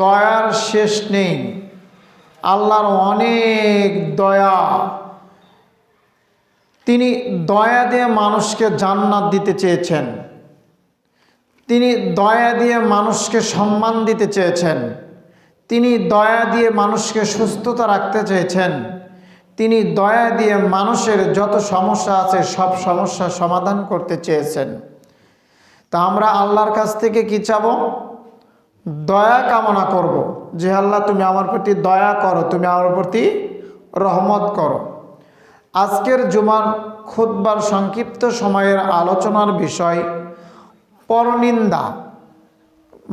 দয়ার শেষ নেই। আল্লাহর অনেক দয়া। তিনি দয়া দিয়ে মানুষকে জান্নাত দিতে চেয়েছেন, তিনি দয়া দিয়ে মানুষকে সম্মান দিতে চেয়েছেন, তিনি দয়া দিয়ে মানুষকে সুস্থতা রাখতে চেয়েছেন, তিনি দয়া দিয়ে মানুষের যত সমস্যা আছে সব সমস্যার সমাধান করতে চেয়েছেন। তা আমরা আল্লাহর কাছ থেকে কি চাবো? দয়া কামনা করব, যে আল্লাহ তুমি আমার প্রতি দয়া করো, তুমি আমার প্রতি রহমত করো। আজকের জুমার খুতবার সংক্ষিপ্ত সময়ের আলোচনার বিষয় পরনিন্দা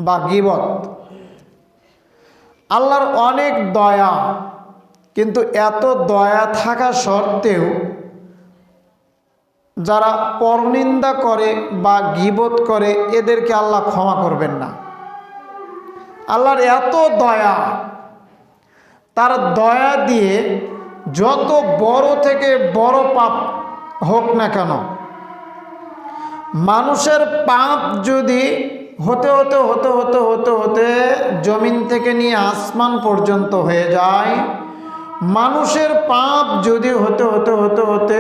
বা গীবত। আল্লাহর অনেক দয়া, কিন্তু এত দয়া থাকা সত্ত্বেও যারা পরনিন্দা করে বা গীবত করে এদেরকে আল্লাহ ক্ষমা করবেন না। আল্লাহর এত দয়া, তার দয়া দিয়ে যত বড় থেকে বড় পাপ হোক না কেন, মানুষের পাপ যদি হতে হতে হতে হতে হতে হতে জমিন থেকে নিয়ে আসমান পর্যন্ত হয়ে যায়, মানুষের পাপ যদি হতে হতে হতে হতে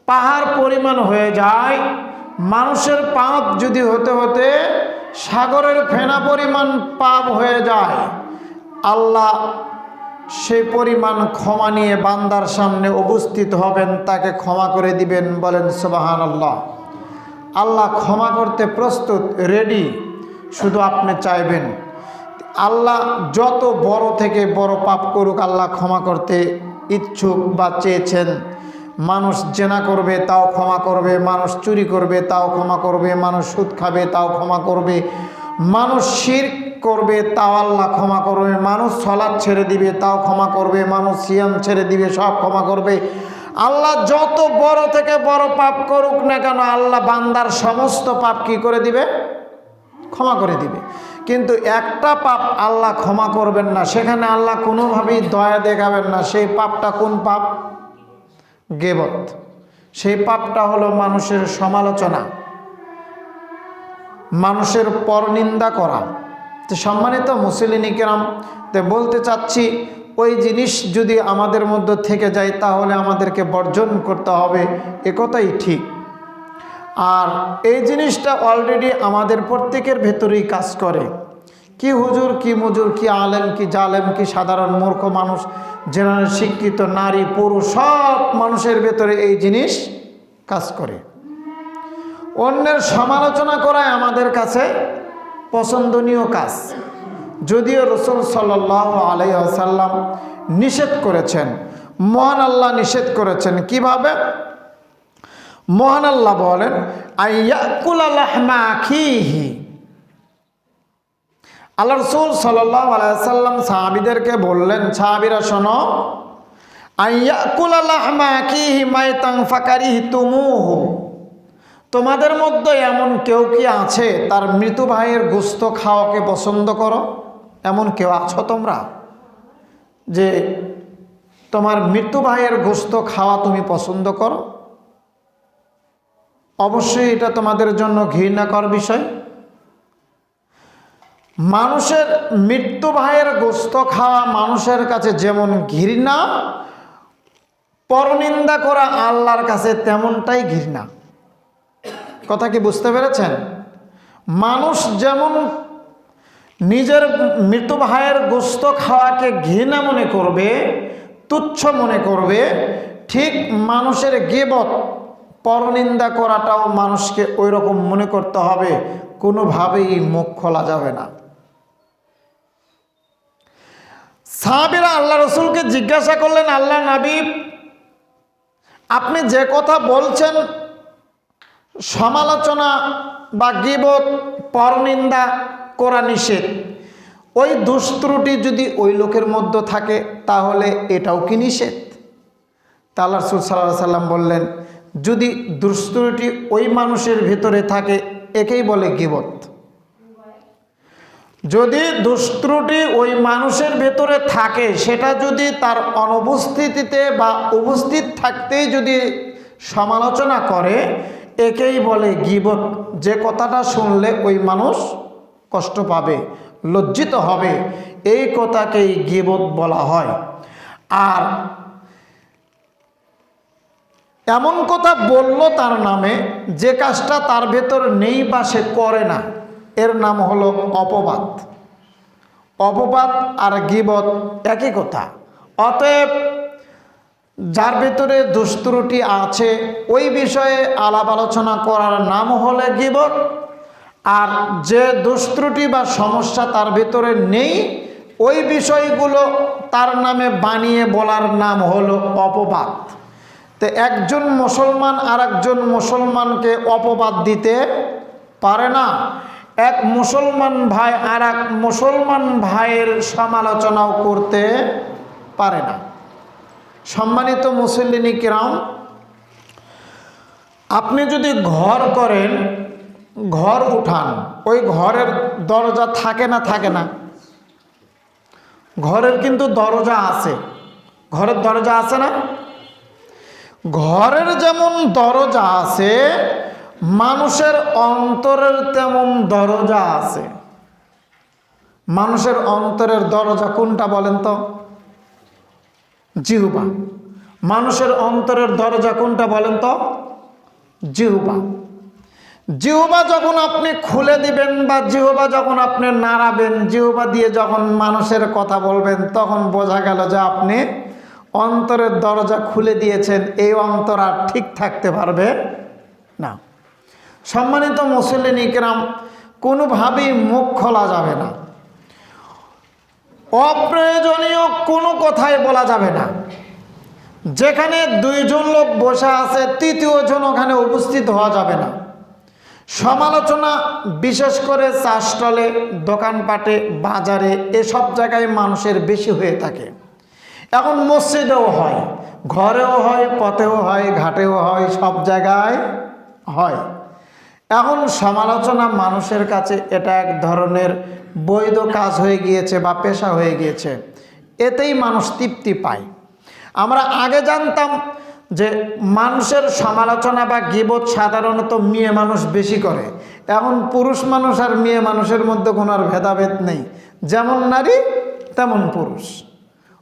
পাহাড় পরিমাণ হয়ে যায়, মানুষের পাপ যদি হতে হতে সাগরের ফেনা পরিমাণ পাপ হয়ে যায়, আল্লাহ সেই পরিমাণ ক্ষমা নিয়ে বান্দার সামনে উপস্থিত হবেন, তাকে ক্ষমা করে দিবেন। বলেন সুবহানাল্লাহ। আল্লাহ ক্ষমা করতে প্রস্তুত, রেডি, শুধু আপনি চাইবেন। আল্লাহ যত বড় থেকে বড় পাপ করুক আল্লাহ ক্ষমা করতে ইচ্ছুক বা চেয়েছেন। মানুষ জেনা করবে তাও ক্ষমা করবে, মানুষ চুরি করবে তাও ক্ষমা করবে, মানুষ সুদ খাবে তাও ক্ষমা করবে, মানুষ শিরক করবে তাও আল্লাহ ক্ষমা করবে, মানুষ সালাত ছেড়ে দিবে তাও ক্ষমা করবে, মানুষ সিয়াম ছেড়ে দিবে সব ক্ষমা করবে। আল্লাহ যত বড় থেকে বড় পাপ করুক না কেন আল্লাহ বান্দার সমস্ত পাপ কি করে দিবে? ক্ষমা করে দিবে। কিন্তু একটা পাপ আল্লাহ ক্ষমা করবেন না, সেখানে আল্লাহ কোনোভাবেই দয়া দেখাবেন না। সেই পাপটা কোন পাপ? গীবত। সেই পাপটা হলো মানুষের সমালোচনা, মানুষের পরনিন্দা করা। তো সম্মানিত মুসলিম কিরাম, বলতে চাচ্ছি ওই জিনিস যদি আমাদের মধ্যে থেকে যায় তাহলে আমাদেরকে বর্জন করতে হবে, একথাই ঠিক। আর এই জিনিসটা অলরেডি আমাদের প্রত্যেকের ভেতরেই কাজ করে। কি হুজুর, কি মুজুর, কি আলেম, কি জালেম, কি সাধারণ মূর্খ মানুষ, জেনারেল শিক্ষিত নারী পুরুষ, সব মানুষের ভেতরে এই জিনিস কাজ করে। অন্যের সমালোচনা করাই আমাদের কাছে পছন্দনীয় কাজ, যদিও রাসূল সাল্লাল্লাহু আলাইহি ওয়াসাল্লাম নিষেধ করেছেন। মহান আল্লাহ নিষেধ করেছেন কিভাবে? মহান আল্লাহ বলেন আইয়াকুলা লাহমা আখিহি। আল্লাহ রাসূল সাল্লাল্লাহু আলাইহি ওয়াসাল্লাম সাহাবীদেরকে বললেন, সাহাবীরা শোনো, আইয়াকুলা লাহমা আখিহি মাইতান ফাকারিহতুমুহু। তোমাদের মধ্যে এমন কেউ কি আছে তার মৃত ভাইয়ের গোশত খাওয়াকে পছন্দ করো? এমন কেউ আছো তোমরা যে তোমার মৃত ভাইয়ের গোশত খাওয়া তুমি পছন্দ করো? অবশ্যই এটা তোমাদের জন্য ঘৃণাকর বিষয়। মানুষের মৃত্যু ভাইয়ের গোশত খাওয়া মানুষের কাছে যেমন ঘৃণা, পরনিন্দা করা আল্লাহর কাছে তেমনটাই ঘৃণা। কথা কি বুঝতে পেরেছেন? মানুষ যেমন নিজের মৃত ভাইয়ের গোশত খাওয়াকে ঘৃণা মনে করবে, তুচ্ছ মনে করবে, ঠিক মানুষের গীবত, পরনিন্দা করাটাও মানুষকে ওই রকম মনে করতে হবে। কোনোভাবেই মুখ খোলা যাবে না। সাহাবীরা আল্লাহ রাসূলকে জিজ্ঞাসা করলেন, আল্লাহ নবী, আপনি যে কথা বলছেন সমালোচনা বা গীবত, পরনিন্দা করা নিষেধ, ওই দুষ্ত্রুটি যদি ওই লোকের মধ্যে থাকে তাহলে এটাও কি নিষেধ? তা আল্লাহ রাসূল সাল্লাল্লাহু আলাইহি ওয়াসাল্লাম বললেন, যদি দুষ্ত্রুটি ওই মানুষের ভিতরে থাকে একেই বলে গীবত। যদি দুষ্ত্রুটি ওই মানুষের ভেতরে থাকে, সেটা যদি তার অনুপস্থিতিতে বা উপস্থিত থাকতেই যদি সমালোচনা করে, একেই বলে গীবত। যে কথাটা শুনলে ওই মানুষ কষ্ট পাবে, লজ্জিত হবে, এই কথাকেই গীবত বলা হয়। আর এমন কথা বলল তার নামে যে কাজটা তার ভেতর নেই বা সে করে না, এর নাম হলো অপবাদ। অপবাদ আর গীবত একই কথা। অতএব যার ভেতরে দুষ্ত্রুটি আছে ওই বিষয়ে আলাপ আলোচনা করার নাম হলো গীবত, আর যে দুষ্ত্রুটি বা সমস্যা তার ভেতরে নেই ওই বিষয়গুলো তার নামে বানিয়ে বলার নাম হলো অপবাদ। তো একজন মুসলমান আর একজন মুসলমানকে অপবাদ দিতে পারে না, এক মুসলমান ভাই আর এক মুসলমান ভাইয়ের সমালোচনাও করতে পারে না। সম্মানিত মুসল্লিনী কিরাম, আপনি যদি ঘর করেন, ঘর উঠান, ওই ঘরের দরজা থাকে না? থাকে না? ঘরের কিন্তু দরজা আছে, ঘরের দরজা আছে না? ঘরের যেমন দরজা আছে, মানুষের অন্তরের তেমন দরজা আছে। মানুষের অন্তরের দরজা কোনটা বলেন তো? জিহ্বা। মানুষের অন্তরের দরজা কোনটা বলেন তো? জিহ্বা। জিহ্বা যখন আপনি খুলে দিবেন বা জিহ্বা যখন আপনি নাড়াবেন, জিহ্বা দিয়ে যখন মানুষের কথা বলবেন, তখন বোঝা গেল যে আপনি অন্তরের দরজা খুলে দিয়েছেন। এই অন্তর আর ঠিক থাকতে পারবে না। সম্মানিত মুসল্লিন ইকরাম, কোনোভাবেই মুখ খোলা যাবে না, অপ্রয়োজনীয় কোনো কথাই বলা যাবে না। যেখানে দুইজন লোক বসে আছে, তৃতীয় জন ওখানে উপস্থিত হওয়া যাবে না। সমালোচনা বিশেষ করে চা স্টলে, দোকানপাটে, বাজারে, এসব জায়গায় মানুষের বেশি হয়ে থাকে। এখন মসজিদেও হয়, ঘরেও হয়, পথেও হয়, ঘাটেও হয়, সব জায়গায় হয়। এখন সমালোচনা মানুষের কাছে এটা এক ধরনের বৈধ কাজ হয়ে গিয়েছে বা পেশা হয়ে গিয়েছে, এতেই মানুষ তৃপ্তি পায়। আমরা আগে জানতাম যে মানুষের সমালোচনা বা গীবত সাধারণত মেয়ে মানুষ বেশি করে। এখন পুরুষ মানুষ আর মেয়ে মানুষের মধ্যে কোনো আর ভেদাভেদ নেই, যেমন নারী তেমন পুরুষ,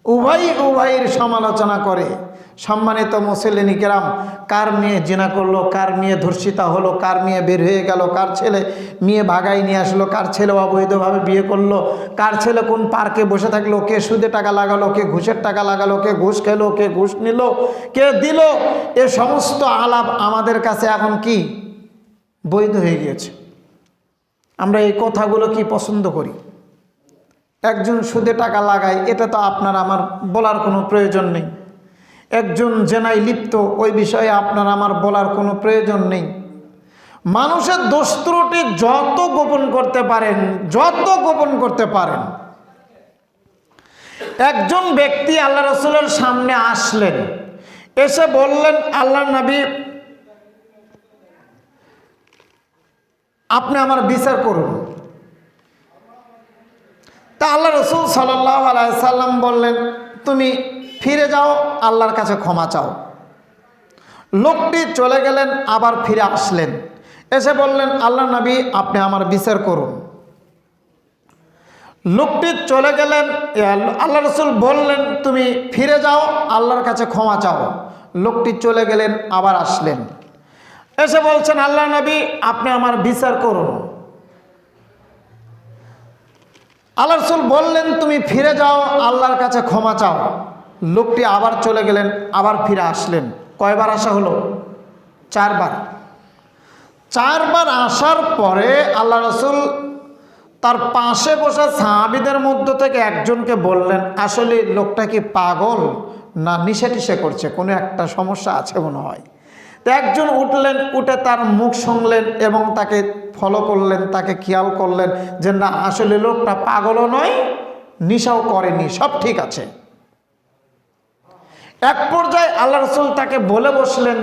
উভয়ের সমালোচনা করে। সম্মানিত মুসল্লিন কিরাম, কার মেয়ে জিনা করলো, কার মেয়ে ধর্ষিতা হলো, কার মেয়ে বের হয়ে গেল, কার ছেলে মেয়ে ভাগাই নিয়ে আসলো, কার ছেলে অবৈধভাবে বিয়ে করলো, কার ছেলে কোন পার্কে বসে থাকলো, কে সুদে টাকা লাগালো, কে ঘুষের টাকা লাগালো, কে ঘুষ খেলো, কে ঘুষ নিল, কে দিল, এ সমস্ত আলাপ আমাদের কাছে এখন কি বৈধ হয়ে গিয়েছে। আমরা এই কথাগুলো কি পছন্দ করি? একজন সুদে টাকা লাগায়, এটা তো আপনার আমার বলার কোনো প্রয়োজন নেই। একজন জেনায় লিপ্ত, ওই বিষয়ে আপনার আমার বলার কোনো প্রয়োজন নেই। মানুষের দোষ ত্রুটি যত গোপন করতে পারেন, যত গোপন করতে পারেন। একজন ব্যক্তি আল্লাহ রাসূলের সামনে আসলেন, এসে বললেন, আল্লাহ নবী, আপনি আমার বিচার করুন। তা আল্লাহ রাসূল সাল্লাল্লাহু আলাইহি সাল্লাম বললেন, তুমি ফিরে যাও, আল্লাহর কাছে ক্ষমা চাও। লোকটি চলে গেলেন, আবার ফিরে আসলেন, এসে বললেন, আল্লাহ নবী, আপনি আমার বিচার করুন। লোকটি চলে গেলেন, আল্লাহ রাসূল বললেন, তুমি ফিরে যাও, আল্লাহর কাছে ক্ষমা চাও। লোকটি চলে গেলেন, আবার আসলেন, এসে বলছেন, আল্লাহ নবী, আপনি আমার বিচার করুন। আল্লাহ রাসূল বললেন, তুমি ফিরে যাও, আল্লাহর কাছে ক্ষমা চাও। লোকটি আবার চলে গেলেন, আবার ফিরে আসলেন। কয়বার আসা হলো? 4 বার। 4 বার আসার পরে আল্লাহ রাসূল তার পাশে বসা সাহাবীদের মধ্য থেকে একজনকে বললেন, আসলে লোকটা কি পাগল না নিশা টিশা করছে, কোনো একটা সমস্যা আছে মনে হয়। তো একজন উঠলেন, উঠে তার মুখ শুনলেন এবং তাকে ফলো করলেন, তাকে খেয়াল করলেন যে না, আসলে লোকটা পাগলও নয়, নিশাও করেনি, সব ঠিক আছে। এক পর্যায়ে আল্লাহ রাসূল তাকে বলে বসলেন,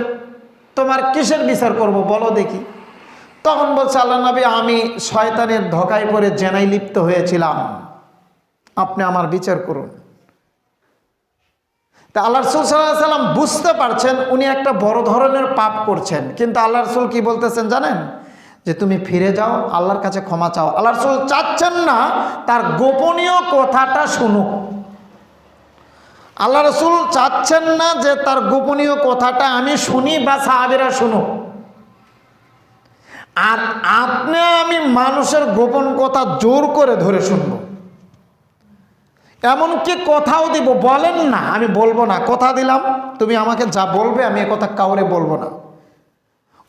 তোমার কিসের বিচার করব বলো দেখি। তখন বলছে, আল্লাহ নবী, আমি শয়তানের ধোঁকায় পড়ে জেনায় লিপ্ত হয়েছিলাম, আপনি আমার বিচার করুন। তা আল্লাহ রাসূল সাল্লাল্লাহু আলাইহি সাল্লাম বুঝতে পারছেন উনি একটা বড় ধরনের পাপ করছেন, কিন্তু আল্লাহ রাসূল কি বলতেছেন জানেন? যে তুমি ফিরে যাও, আল্লাহর কাছে ক্ষমা চাও। আল্লাহ রাসূল চাচ্ছেন না তার গোপনীয় কথাটা শুনুক। আল্লাহ রাসূল চাচ্ছেন না যে তার গোপনীয় কথাটা আমি শুনি বা সাহাবীরা শুনুক। আর আপনি আমি মানুষের গোপন কথা জোর করে ধরে শুনবো, এমনকি কথাও দিব, বলেন না আমি বলবো না, কথা দিলাম তুমি আমাকে যা বলবে আমি এ কথা কাউরে বলবো না।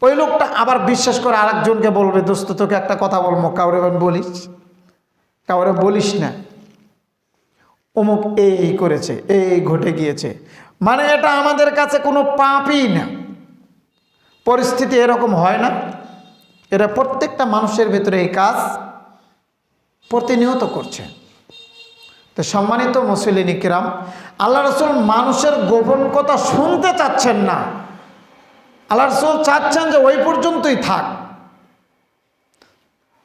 ওই লোকটা আবার বিশ্বাস করে আরেকজনকে বলবে, দোস্ত তোকে একটা কথা বলবো, কাউরে বলিস, কাউরে বলিস না, অমুক এই করেছে, এই ঘটে গিয়েছে। মানে এটা আমাদের কাছে কোনো পাপই না। পরিস্থিতি এরকম হয় না, এটা প্রত্যেকটা মানুষের ভিতরে এই কাজ প্রতিনিয়ত করছে। তো সম্মানিত মুসলিম কিরাম, আল্লাহ রাসূল মানুষের গোপন কথা শুনতে চাচ্ছেন না। আল্লাহ রাসূল চাচ্ছেন যে ওই পর্যন্তই থাক,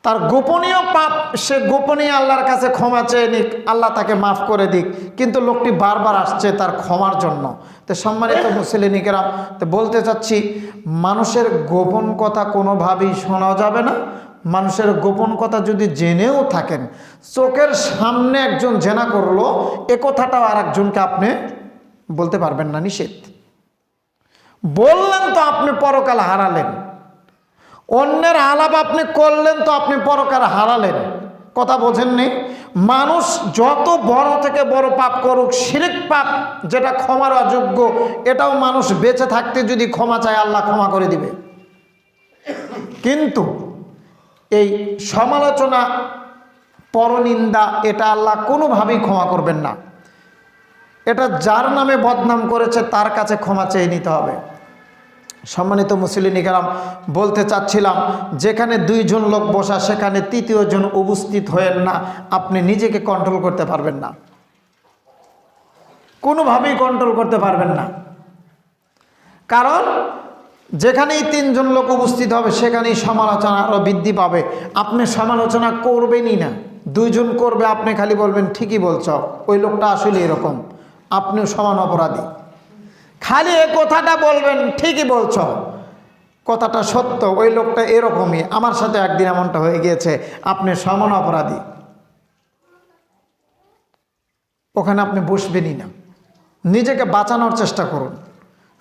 তার গোপনীয় পাপ সে গোপনীয় আল্লাহর কাছে ক্ষমা চেয়ে নিক, আল্লাহ তাকে মাফ করে দিক। কিন্তু লোকটি বারবার আসছে তার ক্ষমার জন্য। তো সম্মানিত মুসলিম কিরাম, তো বলতে চাচ্ছি মানুষের গোপন কথা কোনোভাবেই শোনা যাবে না। মানুষের গোপন কথা যদি জেনেও থাকেন, চোখের সামনে একজন জেনা করলো, এ কথাটাও আর একজনকে আপনি বলতে পারবেন না, নিষেধ। বললেন তো আপনি পরকাল হারালেন, অন্যের আলাপ আপনি করলেন তো আপনি পরকাল হারালেন। কথা বোঝেননি? মানুষ যত বড় থেকে বড় পাপ করুক, শিরক পাপ যেটা ক্ষমার অযোগ্য, এটাও মানুষ বেঁচে থাকতে যদি ক্ষমা চায় আল্লাহ ক্ষমা করে দিবে। কিন্তু এই সমালোচনা, পরনিন্দা, এটা আল্লাহ কোনোভাবেই ক্ষমা করবেন না। এটা যার নামে বদনাম করেছে তার কাছে ক্ষমা চেয়ে নিতে হবে। সম্মানিত মুসলিম কিরাম, বলতে চাচ্ছিলাম যেখানে দুইজন লোক বসা সেখানে তৃতীয় জন উপস্থিত হয়েন না। আপনি নিজেকে কন্ট্রোল করতে পারবেন না, কোনোভাবেই কন্ট্রোল করতে পারবেন না। কারণ যেখানেই তিনজন লোক উপস্থিত হবে সেখানেই সমালোচনা আরও বৃদ্ধি পাবে। আপনি সমালোচনা করবেনই না, দুইজন করবে, আপনি খালি বলবেন ঠিকই বলছ, ওই লোকটা আসলে এরকম, আপনিও সমান অপরাধী। খালি এ কথাটা বলবেন ঠিকই বলছ, কথাটা সত্য, ওই লোকটা এরকমই, আমার সাথে একদিন এমনটা হয়ে গিয়েছে, আপনি সমান অপরাধী। ওখানে আপনি বসবেনই না, নিজেকে বাঁচানোর চেষ্টা করুন।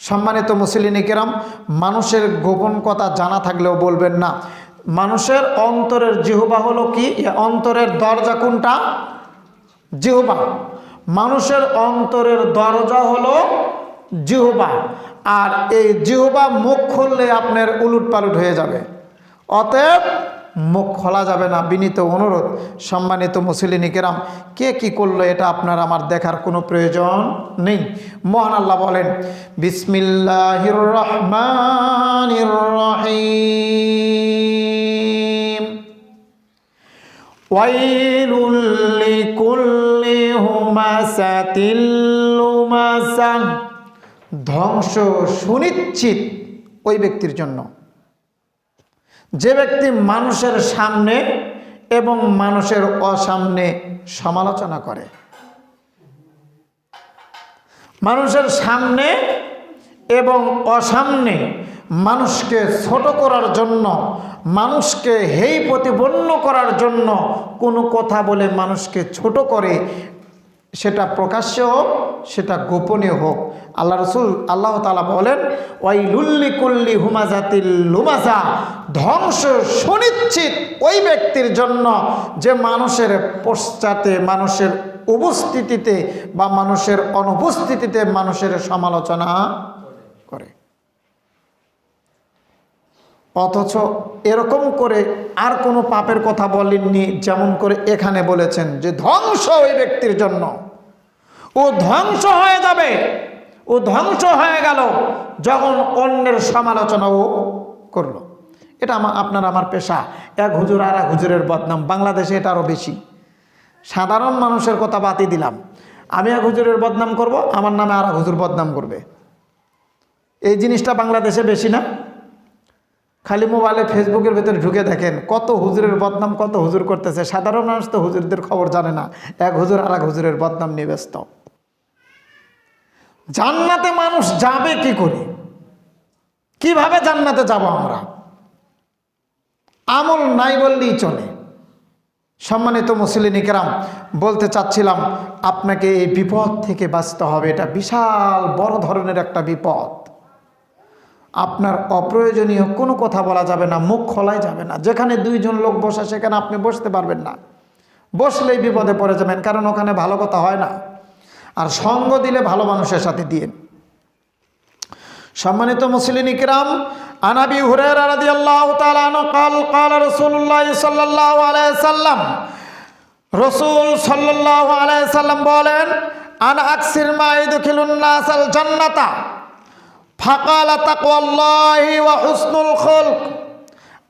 সম্মানিত মুসলিম কিরাম, মানুষের গোপন কথা জানা থাকলেও বলবেন না। মানুষের অন্তরের জিহ্বা হলো কি? অন্তরের দরজা কোনটা? জিহ্বা। মানুষের অন্তরের দরজা হলো জিহ্বা। আর এই জিহ্বা মুখ খুললে আপনার উলুট পালুট হয়ে যাবে। অতএব মুখ খোলা যাবে না। বিনীত অনুরোধ, সম্মানিত মুসলিম কিরাম, কে কি করলো এটা আপনার আমার দেখার কোনো প্রয়োজন নেই। মহান আল্লাহ বলেন, বিসমিল্লাহির রহমানির রহিম, ওয়াইলুল লিকুল্লি হুমাযাতিল লুমাযা, ধ্বংস সুনিশ্চিত ওই ব্যক্তির জন্য যে ব্যক্তি মানুষের সামনে এবং মানুষের অসামনে সমালোচনা করে। মানুষের সামনে এবং অসামনে মানুষকে ছোট করার জন্য, মানুষকে হেয় প্রতিপন্ন করার জন্য কোনো কথা বলে মানুষকে ছোট করে, সেটা প্রকাশ্য হোক সেটা গোপনে হোক। আল্লাহ রাসূল আল্লাহ তাআলা বলেন, ওয়াইলুল লিকুল্লি হুমাযাতিল লুমাযা, ধ্বংস সুনিশ্চিত ওই ব্যক্তির জন্য যে মানুষের পশ্চাতে, মানুষের উপস্থিতিতে বা মানুষের অনুপস্থিতিতে মানুষের সমালোচনা করে। অথচ এরকম করে আর কোনো পাপের কথা বলেননি, যেমন করে এখানে বলেছেন যে ধ্বংস ওই ব্যক্তির জন্য, ও ধ্বংস হয়ে যাবে, ও ধ্বংস হয়ে গেল যখন অন্যের সমালোচনা ও করলো। এটা আপনার আমার পেশা। এক হুজুর আর এক হুজুরের বদনাম, বাংলাদেশে এটা আরও বেশি। সাধারণ মানুষের কথা বাতিয়ে দিলাম, আমি এক হুজুরের বদনাম করব, আমার নামে আর এক হুজুর বদনাম করবে। এই জিনিসটা বাংলাদেশে বেশি না? খালি মোবাইলে ফেসবুকের ভেতরে ঢুকে দেখেন কত হুজুরের বদনাম, কত হুজুর করতেছে। সাধারণ মানুষ তো হুজুরদের খবর জানে না, এক হুজুর আর এক হুজুরের বদনাম নিয়ে ব্যস্ত। জান্নাতে মানুষ যাবে কি করে? কিভাবে জান্নাতে যাব আমরা? আমল নাই বললেই চলে। সম্মানিত মুসলিম কেরাম, বলতে চাচ্ছিলাম আপনাকে এই বিপদ থেকে বাঁচতে হবে। এটা বিশাল বড় ধরনের একটা বিপদ। আপনার অপ্রয়োজনীয় কোনো কথা বলা যাবে না, মুখ খোলাই যাবে না। যেখানে দুইজন লোক বসে সেখানে আপনি বসতে পারবেন না, বসলেই বিপদে পড়ে যাবেন, কারণ ওখানে ভালো কথা হয় না। আর সঙ্গ দিলে ভালো মানুষের সাথে দিন। সম্মানিত মুসলিম কিরাম, আন আবি হুরায়রা রাদিয়াল্লাহু তাআলা আনহু قال قال رسول الله صلى الله عليه وسلم, রাসূল সাল্লাল্লাহু আলাইহি সাল্লাম বলেন, আন আকসির মা ইদখিলুন নাসাল জান্নাতা ফাকালা তাকওয়াল্লাহি ওয়া হুসনুল খুলক।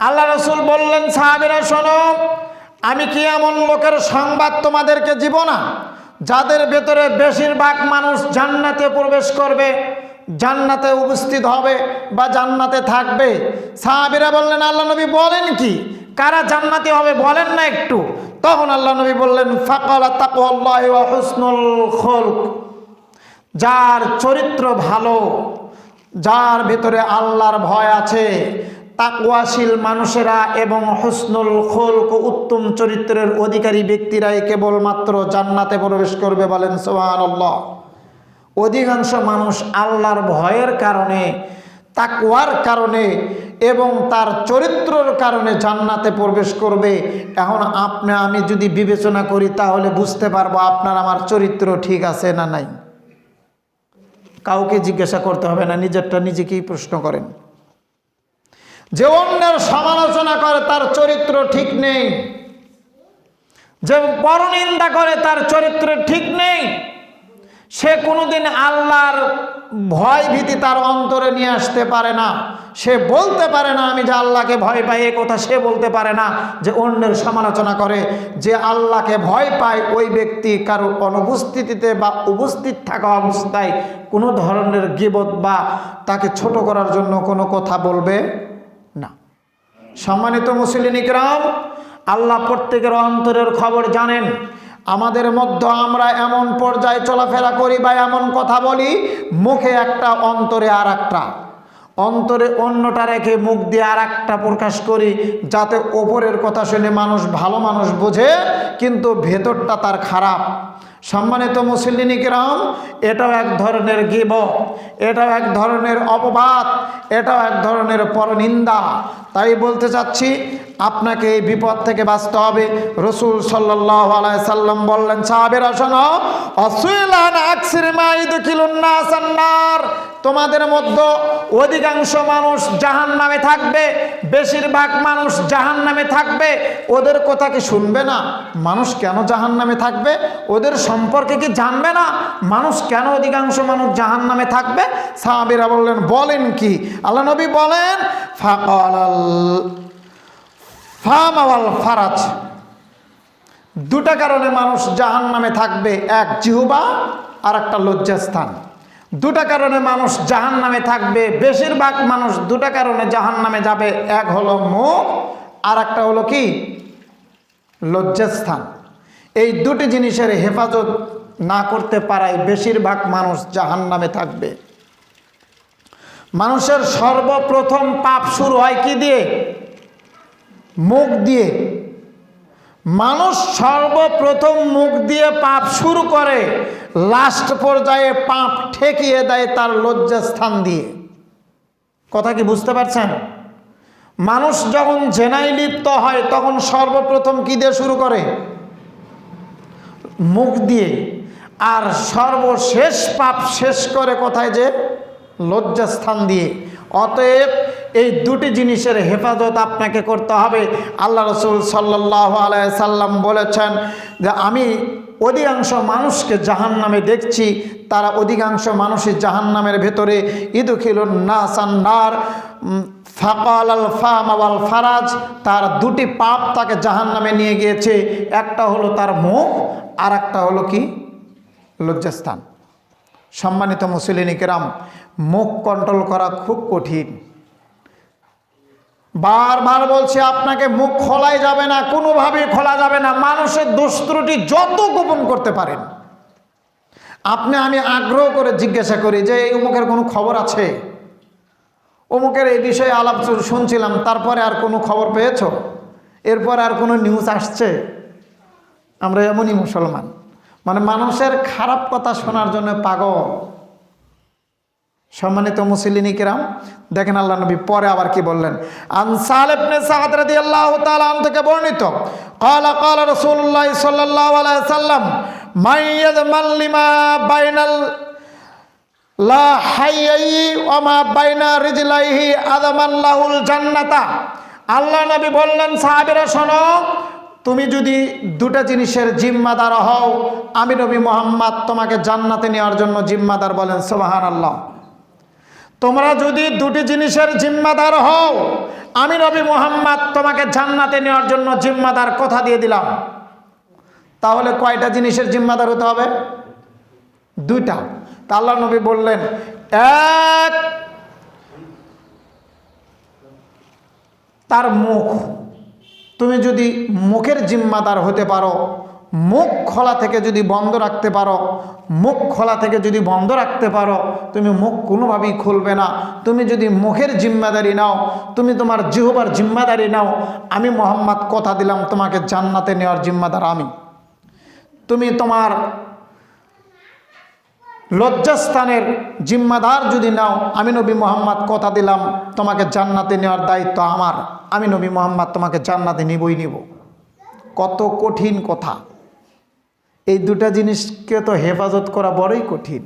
আল্লাহ রাসূল বললেন, সাহাবীরা শোনো, আমি কি এমন লোকের সংবাদ তোমাদেরকে দিব না যাদের ভেতরে বেশিরভাগ মানুষ জান্নাতে প্রবেশ করবে, জান্নাতে উপস্থিত হবে বা জান্নাতে থাকবে। সাহাবীরা বললেন, আল্লাহ নবী বলেন কি, কারা জান্নাতি হবে বলেন না একটু। তখন আল্লাহ নবী বললেন, ফাকালা তাকওয়াল্লাহি ওয়া হুসনুল খুলক, যার চরিত্র ভালো, যার ভেতরে আল্লাহর ভয় আছে, তাকওয়াশীল মানুষেরা এবং হুসনুল খুলক উত্তম চরিত্রের অধিকারী ব্যক্তিরাই কেবলমাত্র জান্নাতে প্রবেশ করবে। বলেন সুবহানাল্লাহ। অধিকাংশ মানুষ আল্লাহর ভয়ের কারণে, তাকওয়ার কারণে এবং তার চরিত্রের কারণে জান্নাতে প্রবেশ করবে। এখন আপনি আমি যদি বিবেচনা করি তাহলে বুঝতে পারবো আপনার আমার চরিত্র ঠিক আছে না নাই। কাউকে জিজ্ঞাসা করতে হবে না, নিজেরটা নিজেকেই প্রশ্ন করেন। যে অন্যের সমালোচনা করে তার চরিত্র ঠিক নেই, যে পরনিন্দা করে তার চরিত্র ঠিক নেই, সে কোনোদিন আল্লাহর ভয় ভীতি তার অন্তরে নিয়ে আসতে পারে না। সে বলতে পারে না আমি যে আল্লাহকে ভয় পাই, এ কথা সে বলতে পারে না। যে অন্যের সমালোচনা করে, যে আল্লাহকে ভয় পায়, ওই ব্যক্তি কারো অনুপস্থিতিতে বা উপস্থিত থাকা অবস্থায় কোনো ধরনের গীবত বা তাকে ছোট করার জন্য কোনো কথা বলবে না। সম্মানিত মুসলিম ইকরাম, আল্লাহ প্রত্যেকের অন্তরের খবর জানেন। আমাদের মধ্যে আমরা এমন পর্যায়ে চলাফেরা করি বা এমন কথা বলি, মুখে একটা অন্তরে আর একটা, অন্তরে অন্যটা রেখে মুখ দিয়ে আর একটা প্রকাশ করি, যাতে ওপরের কথা শুনে মানুষ ভালো মানুষ বোঝে কিন্তু ভেতরটা তার খারাপ। সম্মানিত মুসলিম কিরাম, এটাও এক ধরনের গীবত, এটাও এক ধরনের অপবাদ, এটাও এক ধরনের পরনিন্দা। তাই বলতে চাচ্ছি আপনাকে এই বিপদ থেকে বাঁচতে হবে। রাসূল সাল্লাল্লাহু আলাইহি সাল্লাম বললেন, সাহাবীরা শোনো, আসুইলান আকসির মা ইদখিলুন নাসান নার, তোমাদের মধ্যে অধিকাংশ মানুষ জাহান্নামে থাকবে, বেশিরভাগ মানুষ জাহান্নামে থাকবে। ওদের কথা কি শুনবে না? মানুষ কেন জাহান্নামে থাকবে ওদের সম্পর্কে কি জানবে না? মানুষ কেন অধিকাংশ মানুষ জাহান্নামে থাকবে? সাহাবীরা বললেন, বলেন কি? আল্লাহ নবী বলেন, ফাকালাল ফাম ওয়াল ফারাজ, দুটা কারণে মানুষ জাহান্নামে থাকবে, এক জিহ্বা আর একটা লজ্জাস্থান। দুটা কারণে মানুষ জাহান্নামে থাকবে, বেশিরভাগ মানুষ দুটা কারণে জাহান্নামে যাবে, এক হলো মুখ আর একটা হলো কি লজ্জাস্থান। এই দুটি জিনিসের হেফাজত না করতে পারায় বেশিরভাগ মানুষ জাহান্নামে থাকবে। মানুষের সর্বপ্রথম পাপ শুরু হয় কি দিয়ে? মুখ দিয়ে। মানুষ সর্বপ্রথম মুখ দিয়ে পাপ শুরু করে, লাস্ট পর্যায়ে পাপ ঠেকিয়ে দেয় তার লজ্জাস্থান দিয়ে। কথা কি বুঝতে পারছেন? মানুষ যখন জেনায় লিপ্ত হয় তখন সর্বপ্রথম কি দিয়ে শুরু করে? মুখ দিয়ে। আর সর্বশেষ পাপ শেষ করে কোথায়? যে লজ্জাস্থান দিয়ে। অতএব এই দুটি জিনিসের হেফাজত আপনাকে করতে হবে। আল্লাহ রাসূল সাল্লাল্লাহু আলাইহি সাল্লাম বলেছেন যে আমি অধিকাংশ মানুষকে জাহান্নামে দেখছি, তারা অধিকাংশ মানুষই জাহান্নামের ভেতরে ইদখিলুন নাসান নার ফাকালাল ফাম ওয়াল ফারাজ, তার দুটি পাপ তাকে জাহান্নামে নিয়ে গিয়েছে। একটা হলো তার মুখ আর একটা হলো কি লজ্জাস্থান। সম্মানিত মুসলিম কিরাম, মুখ কন্ট্রোল করা খুব কঠিন। বারবার বলছি আপনাকে, মুখ খোলাই যাবে না, কোনোভাবেই খোলা যাবে না। মানুষের দোষ ত্রুটি যত গোপন করতে পারেন আমি আগ্রহ করে জিজ্ঞাসা করি যে এই অমুকের কোনো খবর আছে? অমুকের এই বিষয়ে আলাপ শুনছিলাম, তারপরে আর কোনো খবর পেয়েছো? এরপর আর কোনো নিউজ আসছে? আমরা এমনই মুসলমান, মানে মানুষের খারাপ কথা শোনার জন্য পাগল। সম্মানিত মুসলিম কিরাম, দেখেন আল্লাহ নবী পরে আবার কি বললেন। আন সাল ইবনে সাদ রাদিয়াল্লাহু তাআলা আনহু থেকে বর্ণিত, ক্বালা ক্বালা রাসূলুল্লাহ সাল্লাল্লাহু আলাইহি সাল্লাম, মান ইয়াযমান লিমা বাইনাল লা হাইয়ি ওয়া মা বাইনা রিজলাইহি আযামান লাহুল জান্নাতা। আল্লাহ নবী বললেন, সাহাবীরা শোনো, তুমি যদি দুটো জিনিসের জিম্মাদার হও, আমি নবী মুহাম্মদ তোমাকে জান্নাতে নেওয়ার জন্য জিম্মাদার। বলেন সুবহানাল্লাহ। তোমরা যদি দুটি জিনিসের জিম্মাদার হও, আমি নবী মুহাম্মদ তোমাকে জান্নাতে নেওয়ার জন্য জিম্মাদার, কথা দিয়ে দিলাম। তাহলে কয়টা জিনিসের জিম্মাদার হতে হবে? দুইটা। তা আল্লাহ নবী বললেন, এক, তার মুখ। তুমি যদি মুখের জিম্মাদার হতে পারো, মুখ খোলা থেকে যদি বন্ধ রাখতে পারো, মুখ খোলা থেকে যদি বন্ধ রাখতে পারো, তুমি মুখ কোনোভাবেই খুলবে না। তুমি যদি মুখের জিম্মাদারি নাও, তুমি তোমার জিহ্বার জিম্মাদারি নাও, আমি মুহাম্মদ কথা দিলাম তোমাকে জান্নাতে নেওয়ার জিম্মাদার আমি। তুমি তোমার লজ্জাস্থানের জিম্মাদার যদি নাও, আমি নবী মুহাম্মদ কথা দিলাম তোমাকে জান্নাতে নেওয়ার দায়িত্ব আমার। আমি নবী মুহাম্মদ তোমাকে জান্নাতে নিবই নিব। কত কঠিন কথা! এই দুটা জিনিসকে তো হেফাজত করা বড়ই কঠিন,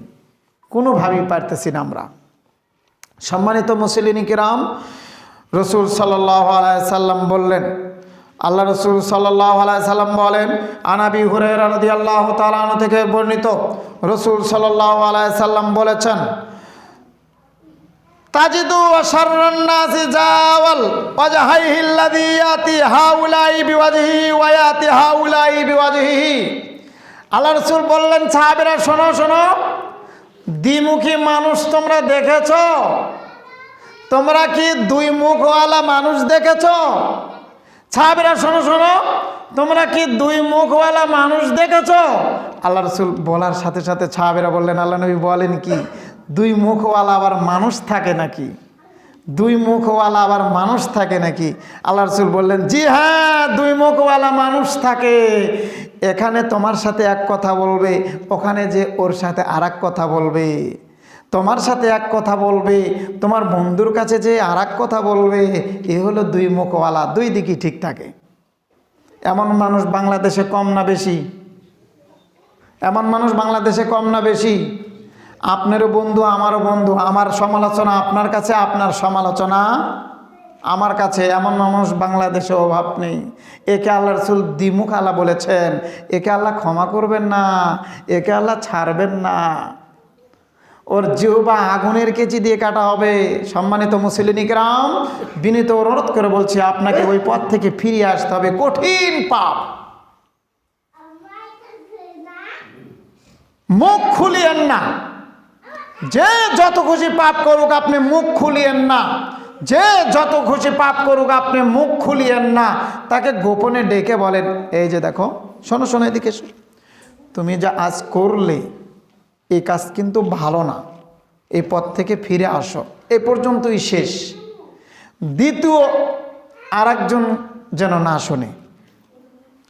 কোনোভাবেই পারতেছি না আমরা। সম্মানিত মুসলিম কিরাম, রসুল সাল্লাল্লাহু আলাইহি সাল্লাম বললেন, আল্লাহ রসুল সাল্লাল্লাহু আলাইহি সাল্লাম বলেন, আনাবি হুরায়রা রাদিয়াল্লাহু তাআলা আনহু থেকে বর্ণিত, রসুল সাল্লাল্লাহু আলাইহি সাল্লাম বলেছেন, তাজিদু শাররান নাসি জাওয়াল ওয়াজহাইহি আল্লাযী ইয়াতি হাউলাই বিওয়াজহি ওয়া ইয়াতি হাউলাই বিওয়াজহিহি। আল্লাহ রসুল বললেন, সাহাবীরা শোনো শোনো, দ্বিমুখী মানুষ তোমরা দেখেছো? তোমরা কি দুই মুখওয়ালা মানুষ দেখেছো? সাহাবীরা শোনো শোনো, তোমরা কি দুই মুখওয়ালা মানুষ দেখেছো? আল্লাহ রসুল বলার সাথে সাথে সাহাবীরা বললেন, আল্লাহ নবী বলেন কি, দুই মুখওয়ালা আবার মানুষ থাকে নাকি? দুই মুখওয়ালা আবার মানুষ থাকে নাকি? আল্লাহ রসুল বললেন, জি হ্যাঁ, দুই মুখওয়ালা মানুষ থাকে। এখানে তোমার সাথে এক কথা বলবে, ওখানে যে ওর সাথে আর এক কথা বলবে। তোমার সাথে এক কথা বলবে, তোমার বন্ধুর কাছে যে আর এক কথা বলবে। এ হলো দুই মুখওয়ালা, দুই দিকই ঠিক থাকে। এমন মানুষ বাংলাদেশে কম না বেশি? এমন মানুষ বাংলাদেশে কম না বেশি? আপনারও বন্ধু, আমারও বন্ধু, আমার সমালোচনা আপনার কাছে, আপনার সমালোচনা আমার কাছে। এমন মানুষ বাংলাদেশে অভাব নেই। একে আল্লাহ রসুল দ্বিমুখ আলা বলেছেন। একে আল্লাহ ক্ষমা করবেন না, একে আল্লাহ ছাড়বেন না। ওর জিহ্বা আগুনের কেচি দিয়ে কাটা হবে। সম্মানিত মুসলিম কিরাম, বিনীত অনুরোধ করে বলছি, আপনাকে ওই পথ থেকে ফিরিয়ে আসতে হবে। কঠিন পাপ, মুখ খুলিয়েন না। যে যত খুশি পাপ করুক, আপনি মুখ খুলিয়েন না। যে যত খুশি পাপ করুক, আপনি মুখ খুলিয়েন না। তাকে গোপনে ডেকে বলেন, এই যে দেখো, শোনো শোনো, এদিকে তুমি যা আজ করলে, এই কাজ কিন্তু ভালো না, এই পথ থেকে ফিরে আসো। এ পর্যন্তই শেষ। দ্বিতীয় আর একজন যেন না শোনে।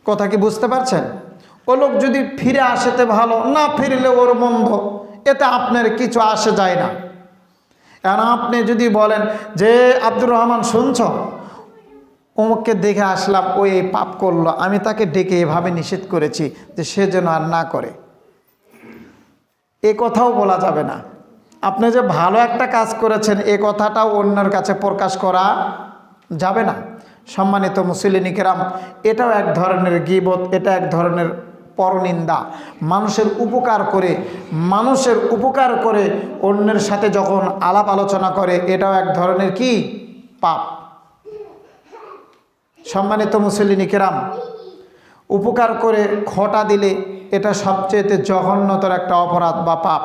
কথা কি বুঝতে পারছেন? ও লোক যদি ফিরে আসেতে ভালো, না ফিরলে ওর মন্দ, এতে আপনার কিছু আসে যায় না। এখন আপনি যদি বলেন যে, আব্দুর রহমান শুনছ, অমুককে দেখে আসলাম, ও এই পাপ করলো, আমি তাকে ডেকে এভাবে নিষেধ করেছি যে সে যেন আর না করে, এ কথাও বলা যাবে না। আপনি যে ভালো একটা কাজ করেছেন, এ কথাটাও অন্যের কাছে প্রকাশ করা যাবে না। সম্মানিত মুসলিম কিরাম, এটাও এক ধরনের গীবত, এটা এক ধরনের পরনিন্দা। মানুষের উপকার করে অন্যের সাথে যখন আলাপ আলোচনা করে, এটাও এক ধরনের কি পাপ। সম্মানিত মুসলিম কিরাম, উপকার করে খোঁটা দিলে এটা সবচেয়ে জঘন্যতর একটা অপরাধ বা পাপ।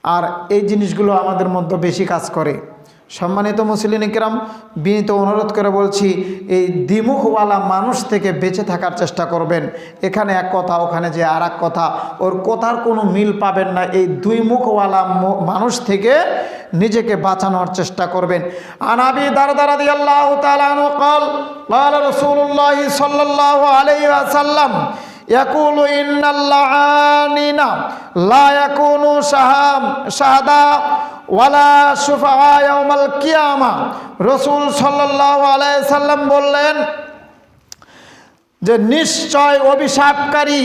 আর এই জিনিসগুলো আমাদের মধ্যে বেশি কাজ করে। সম্মানিত মুসলিম কিরাম, বিনীত অনুরোধ করে বলছি, এই দ্বিমুখওয়ালা মানুষ থেকে বেঁচে থাকার চেষ্টা করবেন। এখানে এক কথা, ওখানে যে আর এক কথা, ওর কথার কোনো মিল পাবেন না। এই দুই মুখওয়ালা মানুষ থেকে নিজেকে বাঁচানোর চেষ্টা করবেন। আন আবি দারদা রাদিয়াল্লাহু তাআলা আনহু قال قال رسول الله صلى الله عليه وسلم يقول إن اللعانين لا يكونوا شهداء ওয়ালা শুফাআ ইয়াউমাল কিয়ামা। রাসূল সাল্লাল্লাহু আলাইহি সাল্লাম বললেন যে নিশ্চয় অভিশাপকারী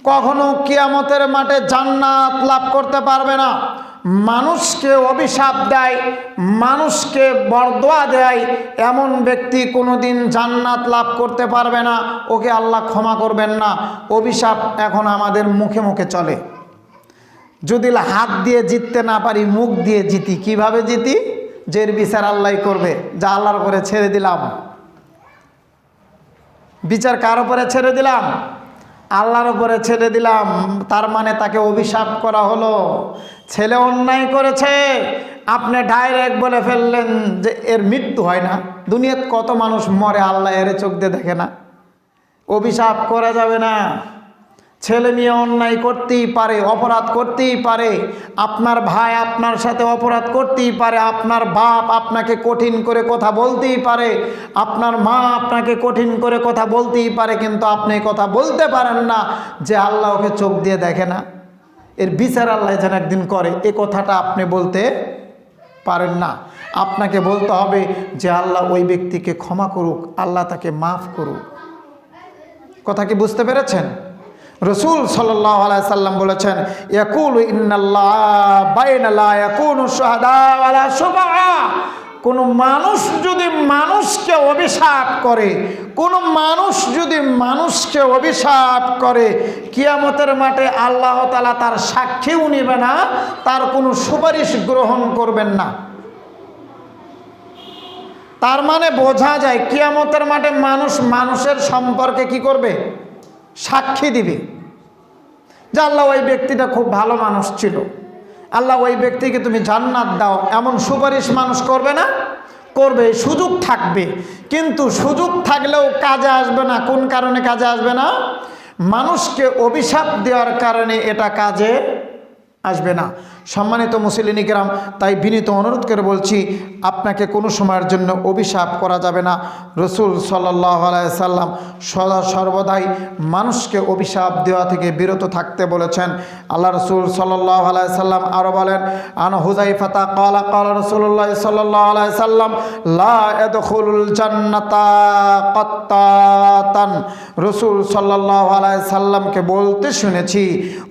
কখনো কিয়ামতের মাঠে জান্নাত লাভ করতে পারবে না। মানুষকে অভিশাপ দেয়, মানুষকে বরদোয়া দেয়, এমন ব্যক্তি কোনোদিন জান্নাত লাভ করতে পারবে না, ওকে আল্লাহ ক্ষমা করবেন না। অভিশাপ এখন আমাদের মুখে মুখে চলে। যদি হাত দিয়ে জিততে না পারি, মুখ দিয়ে জিতি। কিভাবে জিতি? যে এর বিচার আল্লাহ করবে, যা আল্লাহর উপরে ছেড়ে দিলাম। বিচার কার উপরে ছেড়ে দিলাম? আল্লাহর উপরে ছেড়ে দিলাম। তার মানে তাকে অভিশাপ করা হলো। ছেলে অন্যায় করেছে, আপনি ডাইরেক্ট বলে ফেললেন যে এর মৃত্যু হয় না। দুনিয়াতে কত মানুষ মরে, আল্লাহ এর চোখ দিয়ে দেখে না? অভিশাপ করা যাবে না। ছেলে মেয়ে অন্যায় করতেই পারে, অপরাধ করতেই পারে। আপনার ভাই আপনার সাথে অপরাধ করতেই পারে, আপনার বাপ আপনাকে কঠিন করে কথা বলতেই পারে, আপনার মা আপনাকে কঠিন করে কথা বলতেই পারে, কিন্তু আপনি কথা বলতে পারেন না যে আল্লাহ ওকে চোখ দিয়ে দেখে না, এর বিচার আল্লাহ যেন একদিন করে। এ কথাটা আপনি বলতে পারেন না। আপনাকে বলতে হবে যে আল্লাহ ওই ব্যক্তিকে ক্ষমা করুক, আল্লাহ তাকে মাফ করুক। কথা কি বুঝতে পেরেছেন? রাসূল সাল্লাল্লাহু আলাইহি সাল্লাম বলেছেন, ইয়াকুলু ইন্নাল্লাহ বাইনা লা ইয়াকুনু শুহাদা ওয়ালা শুফাআ। কোনো মানুষ যদি মানুষকে অভিশাপ করে, কোনো মানুষ যদি মানুষকে অভিশাপ করে, কিয়ামতের মাঠে আল্লাহ তাআলা তার সাক্ষীও নেবে না, তার কোনো সুপারিশ গ্রহণ করবেন না। তার মানে বোঝা যায় কিয়ামতের মাঠে মানুষ মানুষের সম্পর্কে কি করবে? সাক্ষী দিবে যে আল্লাহ ওই ব্যক্তিটা খুব ভালো মানুষ ছিল, আল্লাহ ওই ব্যক্তিকে তুমি জান্নাত দাও। এমন সুপারিশ মানুষ করবে না? করবে, সুযোগ থাকবে। কিন্তু সুযোগ থাকলেও কাজে আসবে না। কোন কারণে কাজে আসবে না? মানুষকে অভিশাপ দেওয়ার কারণে এটা কাজে আসবে না। সম্মানিত মুসলিম কিরাম, তাই বিনীত অনুরোধ করে বলছি, আপনাকে কোনো সময়ের জন্য অভিশাপ করা যাবে না। রাসূল সাল্লাল্লাহু আলাইহি সাল্লাম সদা সর্বদাই মানুষকে অভিশাপ দেওয়া থেকে বিরত থাকতে বলেছেন। আল্লাহ রাসূল সাল্লাল্লাহু আলাইহি সাল্লাম আরও বলেন, আন হুযাইফাতা ক্বালা ক্বালা রাসূলুল্লাহ সাল্লাল্লাহু আলাইহি সাল্লাম লা ইয়াদখুলুল জান্নাতা কাত্তাতান। রাসূল সাল্লাল্লাহু আলাইহি সাল্লামকে বলতে শুনেছি।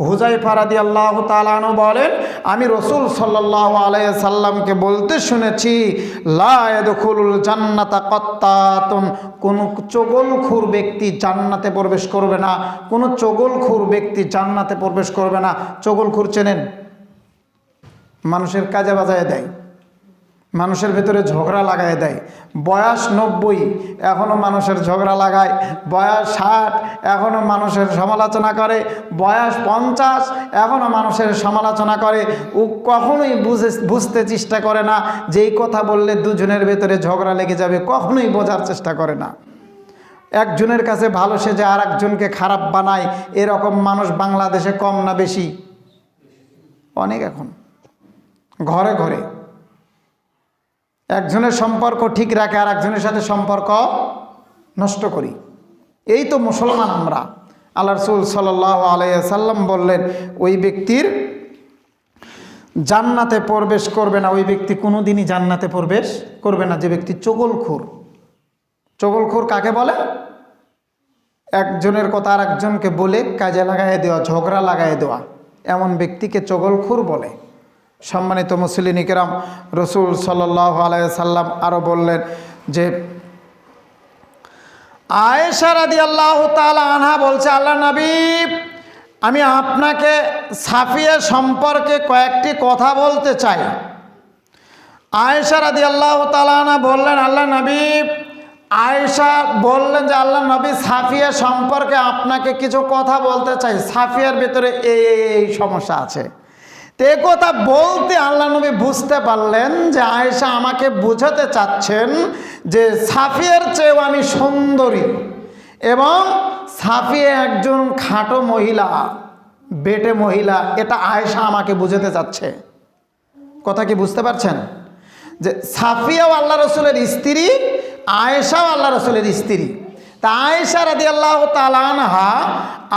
হুযাইফা রাদিয়াল্লাহু তাআলা আনহু বলেন, আমি রাসূল সাল্লাল্লাহু আলাইহি সাল্লামকে বলতে শুনেছি, লা ইয়াদখুলুল জান্নাতা কাত্তাতুন। কোন চগলখুর ব্যক্তি জান্নাতে প্রবেশ করবে না। কোন চগলখুর ব্যক্তি জান্নাতে প্রবেশ করবে না। চগলখুর চেনেন? মানুষের কাজে বাজায় দেয়, মানুষের ভেতরে ঝগড়া লাগায় দেয়। বয়স 90 এখনও মানুষের ঝগড়া লাগায়, বয়স 60 এখনও মানুষের সমালোচনা করে, বয়স 50 এখনও মানুষের সমালোচনা করে। ও কখনোই বুঝতে চেষ্টা করে না যে এই কথা বললে দুজনের ভেতরে ঝগড়া লেগে যাবে, কখনোই বোঝার চেষ্টা করে না। একজনের কাছে ভালো সেজে আর একজনকে খারাপ বানায়। এরকম মানুষ বাংলাদেশে কম না বেশি? অনেক। এখন ঘরে ঘরে একজনের সম্পর্ক ঠিক রাখে আর একজনের সাথে সম্পর্ক নষ্ট করি। এই তো মুসলমান আমরা। আল্লাহ রাসূল সাল্লাল্লাহু আলাইহি সাল্লাম বললেন, ওই ব্যক্তির জান্নাতে প্রবেশ করবে না। ওই ব্যক্তি কোনোদিনই জান্নাতে প্রবেশ করবে না যে ব্যক্তি চগলখোর। চগলখোর কাকে বলে? একজনের কথা আর একজনকে বলে কাজে লাগাই দেওয়া, ঝগড়া লাগাই দেওয়া, এমন ব্যক্তিকে চগলখোর বলে। সম্মানিত মুসলিম কিরাম, রাসূল সাল্লাল্লাহু আলাইহি সাল্লাম আরও বললেন যে, আয়েশা রাদিয়াল্লাহু তাআলা আনহা বলছে, আল্লাহ নবী, আমি আপনাকে সাফিয়া সম্পর্কে কয়েকটি কথা বলতে চাই। আয়েশা রাদিয়াল্লাহু তাআলা আনহা বললেন, আল্লাহ নবী, আয়েশা বললেন যে আল্লাহ নবী, সাফিয়া সম্পর্কে আপনাকে কিছু কথা বলতে চাই। সাফিয়ার ভিতরে এই সমস্যা আছে। তে কথা বলতে আল্লাহ নবী বুঝতে পারলেন যে আয়েশা আমাকে বোঝাতে চাচ্ছেন যে সাফিয়ার চেয়েও আমি সুন্দরী, এবং সাফিয়া একজন খাটো মহিলা, বেটে মহিলা, এটা আয়েশা আমাকে বোঝাতে চাচ্ছে। কথা কি বুঝতে পারছেন? যে সাফিয়াও আল্লাহ রসুলের স্ত্রী, আয়েশাও আল্লাহ রসুলের স্ত্রী। তা আয়েশা রাদিয়াল্লাহু তাআলা আনহা